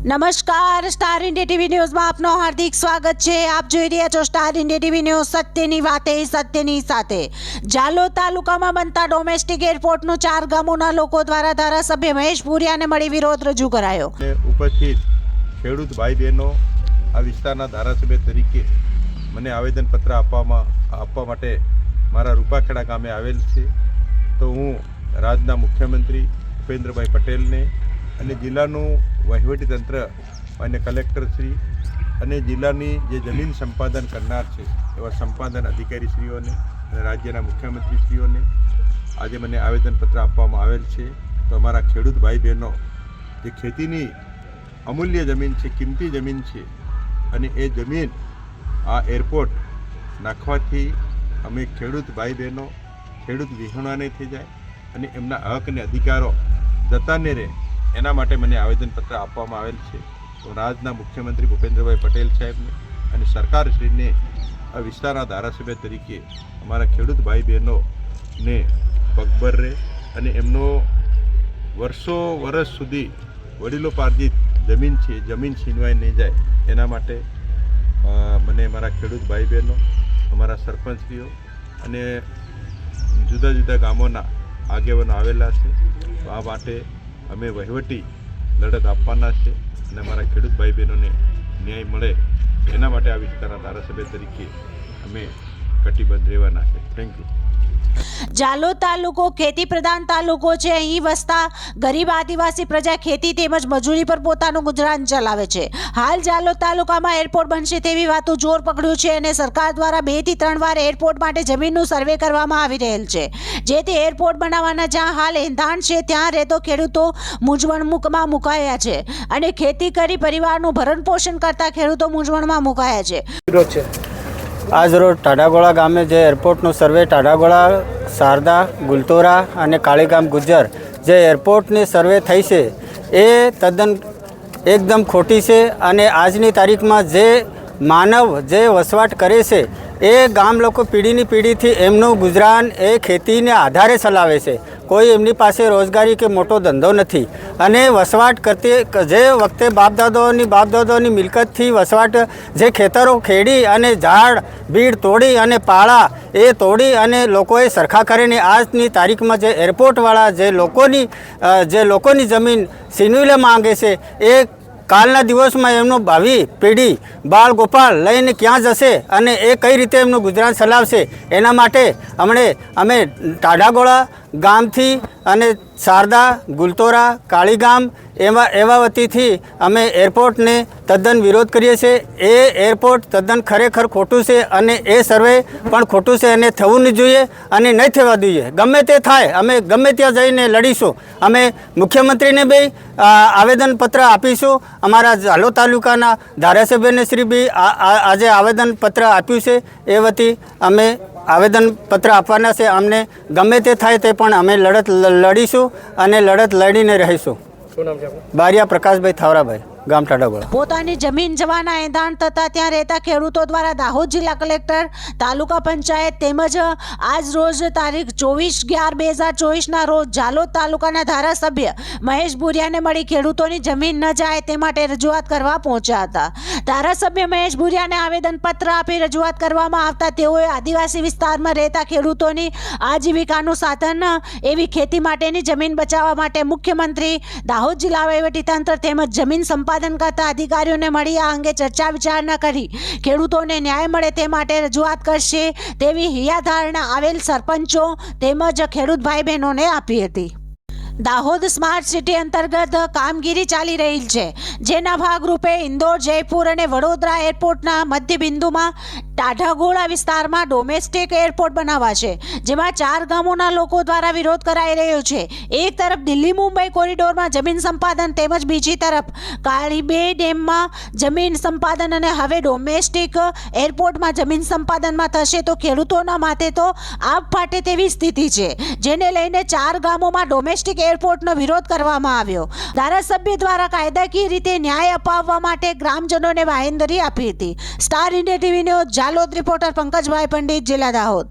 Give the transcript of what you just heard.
નમસ્કાર, star India TV ન્યૂઝમાં આપનું હાર્દિક સ્વાગત છે। આપ જોઈ રહ્યા છો સ્ટાર ઇન્ડિયા ટીવી ન્યૂઝ, સત્યની વાતે સત્યની સાથે। જાલોદ તાલુકામાં બનતા ડોમેસ્ટિક એરપોર્ટનો 4 ગામોના લોકો દ્વારા ધારાસભ્ય મહેશ ભુરિયાને મળી વિરોધ રજૂ કરાયો। ઉપસ્થિત ખેડૂત ભાઈ બહેનો આ વિસ્તારના ધારાસભ્ય તરીકે મને આવેદનપત્ર આપવા માટે મારા રૂપાખેડા ગામે આવેલ છે। તો હું રાજ્યના મુખ્યમંત્રી ભૂપેન્દ્રભાઈ પટેલને અને જિલ્લાનું વહીવટીતંત્ર માન્ય કલેક્ટરશ્રી અને જિલ્લાની જે જમીન સંપાદન કરનાર છે એવા સંપાદન અધિકારીશ્રીઓને અને રાજ્યના મુખ્યમંત્રીશ્રીઓને આજે મને આવેદનપત્ર આપવામાં આવેલ છે। તો અમારા ખેડૂત ભાઈ બહેનો જે ખેતીની અમૂલ્ય જમીન છે, કિંમતી જમીન છે, અને એ જમીન આ એરપોર્ટ નાખવાથી અમે ખેડૂત ભાઈ બહેનો ખેડૂત વિહોણાને થઈ જાય અને એમના હક અને અધિકારો જતા ન રહે એના માટે મને આવેદનપત્ર આપવામાં આવેલ છે। તો રાજ્યના મુખ્યમંત્રી ભૂપેન્દ્રભાઈ પટેલ સાહેબને અને સરકારશ્રીને આ વિસ્તારના ધારાસભ્ય તરીકે અમારા ખેડૂત ભાઈ બહેનોને પગભર રહે અને એમનો વર્ષ સુધી વડીલોપાર્જિત જમીન છે, જમીન છીનવાઈ નહીં જાય એના માટે મને મારા ખેડૂત ભાઈ બહેનો, અમારા સરપંચશ્રીઓ અને જુદા જુદા ગામોના આગેવાનો આવેલા છે। તો આ માટે અમે વહીવટી લડત આપવાના છે અને અમારા ખેડૂત ભાઈ બહેનોને ન્યાય મળે એના માટે આ વિસ્તારના ધારાસભ્ય તરીકે અમે કટિબદ્ધ રહેવાના છે। Thank you. જાલોદ તાલુકો ખેતી પ્રધાન તાલુકો છે। અહીં વસતા ગરીબ આદિવાસી પ્રજા ખેતી તેમજ મજૂરી પર પોતાનું ગુજરાન ચલાવે છે। હાલ જાલોદ તાલુકામાં એરપોર્ટ બનશે તેવી વાતો જોર પકડ્યું છે અને સરકાર દ્વારા 2 થી 3 વાર એરપોર્ટ માટે જમીનનું સર્વે કરવામાં આવી રહેલ છે। જેથી એરપોર્ટ બનાવવાના જ્યાં હાલ એંધાણ છે ત્યાં રહેતો ખેડૂતો મૂંઝવણમાં મુકાયા છે અને ખેતી કરી પરિવારનું ભરણ પોષણ કરતા ખેડૂતો મૂંઝવણમાં મુકાયા છે। આજ રોજ ટાઢાગોળા ગામે જે એરપોર્ટનો સર્વે ટાઢાગોળા, શારદા, ગુલતોરા અને કાળીગામ ગુજ્જર જે એરપોર્ટની સર્વે થઈ છે એ તદ્દન એકદમ ખોટી છે અને આજની તારીખમાં જે માનવ જે વસવાટ કરે છે એ ગામ લોકો પેઢીની પેઢીથી એમનું ગુજરાન એ ખેતીને આધારે ચલાવે છે। કોઈ એમની પાસે રોજગારી કે મોટો ધંધો નથી અને વસવાટ કરતી જે વખતે બાપદાદાઓની મિલકતથી વસવાટ જે ખેતરો ખેડી અને ઝાડ બીડ તોડી અને પાળા એ તોડી અને લોકોએ સરખા કરીને આજની તારીખમાં જે એરપોર્ટવાળા જે લોકોની જમીન છીનવી માંગે છે એ કાલના દિવસમાં એમનો ભાવિ પેઢી બાળ ગોપાલ લઈને ક્યાં જશે અને એ કઈ રીતે એમનું ગુજરાન ચલાવશે એના માટે અમે ટાઢાગોળા ગામથી અને શારદા, ગુલતોરા, કાળીગામ એવા વતીથી અમે એરપોર્ટને તદ્દન વિરોધ કરીએ છીએ। એ એરપોર્ટ તદ્દન ખરેખર ખોટું છે અને એ સર્વે પણ ખોટું છે અને થવું નહીં જોઈએ અને નહીં થવા જોઈએ। ગમે તે થાય અમે ગમે ત્યાં જઈને લડીશું। અમે મુખ્યમંત્રીને બી આવેદનપત્ર આપીશું। અમારા જાલોદ તાલુકાના ધારાસભ્યને શ્રી બી આજે આવેદનપત્ર આપ્યું છે એ વતી અમે આવેદનપત્ર આપવાના છે। અમને ગમે તે થાય તે પણ અમે લડત લડીશું અને લડત લડીને રહીશું। શું નામ છે? બારિયા પ્રકાશભાઈ થાવરાભાઈ, ગામ ટાઢાગોળા। પોતાની જમીન જવાના એંધાણ થતા ત્યાં રહેતા ખેડૂતો દ્વારા દાહોદ જિલ્લા કલેક્ટર, તાલુકા પંચાયત તેમજ આજ રોજ તારીખ 24/11/2024ના રોજ જાલોદ તાલુકાના ધારાસભ્ય મહેશ ભુરિયાને મળી ખેડૂતોની જમીન ન જાય તે માટે રજૂઆત કરવા પહોંચ્યા હતા। ધારાસભ્ય મહેશ ભુરિયાને આવેદનપત્ર આપી રજૂઆત કરવામાં આવતા તેઓએ આદિવાસી વિસ્તારમાં રહેતા ખેડૂતોની આજીવિકાનું સાધન એવી ખેતી માટેની જમીન બચાવવા માટે મુખ્યમંત્રી, દાહોદ જિલ્લા વહીવટીતંત્ર તેમજ જમીન સંપાદન કરતા અધિકારીઓને મળી આ અંગે ચર્ચા વિચારણા કરી ખેડૂતોને ન્યાય મળે તે માટે રજૂઆત કરશે તેવી હૈયાધારણા આવેલ સરપંચો તેમજ ખેડૂત ભાઈ બહેનોને આપી હતી। દાહોદ સ્માર્ટ સિટી અંતર્ગત કામગીરી ચાલી રહી છે, જેના ભાગરૂપે ઇન્દોર, જયપુર અને વડોદરા એરપોર્ટના મધ્ય બિંદુમાં ટાઢાગોળા વિસ્તારમાં ડોમેસ્ટિક એરપોર્ટ બનાવાશે, જેમાં 4 ગામોના લોકો દ્વારા વિરોધ કરાઈ રહ્યો છે। એક તરફ દિલ્હી મુંબઈ કોરિડોરમાં જમીન સંપાદન તેમજ બીજી તરફ કાળીબે ડેમમાં જમીન સંપાદન અને હવે ડોમેસ્ટિક એરપોર્ટમાં જમીન સંપાદનમાં થશે તો ખેડૂતોના માથે તો આપ ફાટે તેવી સ્થિતિ છે, જેને લઈને 4 ગામોમાં ડોમેસ્ટિક એરપોર્ટનો વિરોધ કરવામાં આવ્યો। ધારાસભ્ય દ્વારા કાયદાકીય રીતે ન્યાય અપાવવા માટે ગ્રામજનોને બાહેંધરી આપી હતી। Star India TV news Jhalod reporter Pankajbhai Pandit, જિલ્લા દાહોદ।